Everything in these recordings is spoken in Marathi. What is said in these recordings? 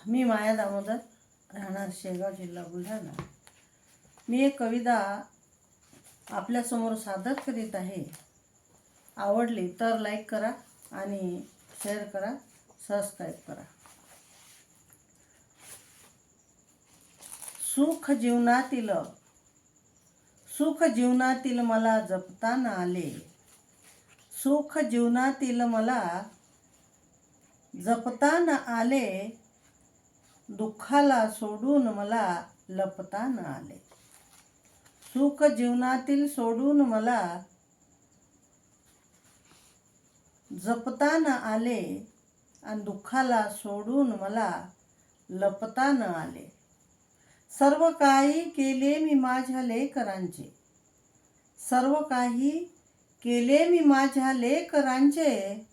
मी माया दामोदर, राहणार शेगाव, जिल्हा बुलढाणा. मी एक कविता आपल्यासमोर सादर करीत आहे. आवडली तर लाईक करा आणि शेअर करा, सबस्क्राईब करा. सुख जीवनातील मला जपताना आले. सुख जीवनातील मला जपताना आले. दुःखाला सोडून मला लपताना आले. सुख जीवनातील सोडून मला जपताना आले आणि दुःखाला सोडून मला लपताना आले. सर्व काही केले मी माझ्या लेकरांचे. सर्व काही केले मी माझ्या लेकरांचे.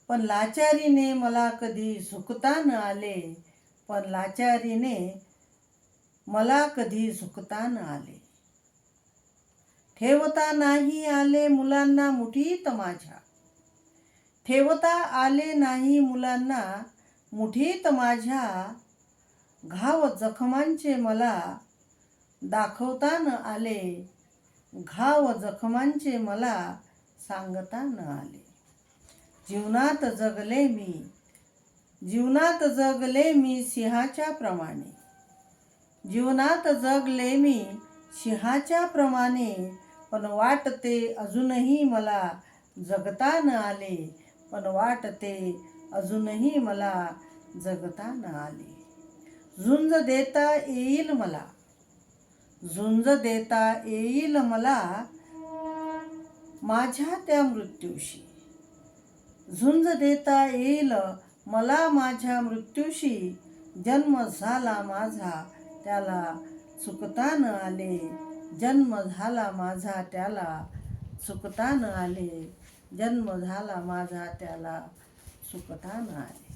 पण लाचारीने मला कधी झुकता न आले. पण लाचारीने मला कधी झुकता न आले. ठेवता नाही आले मुलांना मुठीत माझ्या. ठेवता आले नाही मुलांना मुठीत माझ्या. घाव जखमांचे मला दाखवता न आले. घाव जखमांचे मला सांगता न आले. जीवनात जगले मी सिंहाच्या प्रमाणे. जीवनात जगले मी सिंहाच्या प्रमाणे. पण वाटते अजूनही मला जगता न आले. पण वाटते अजूनही मला जगता न आले. झुंज देता येईल मला. झुंज देता येईल मला माझ्या त्या मृत्यूशी. झुंज देता येईल मला माझ्या मृत्यूशी. जन्म झाला माझा त्याला चुकता न आले. जन्म झाला माझा त्याला चुकता न आले. जन्म झाला माझा त्याला चुकता न आले.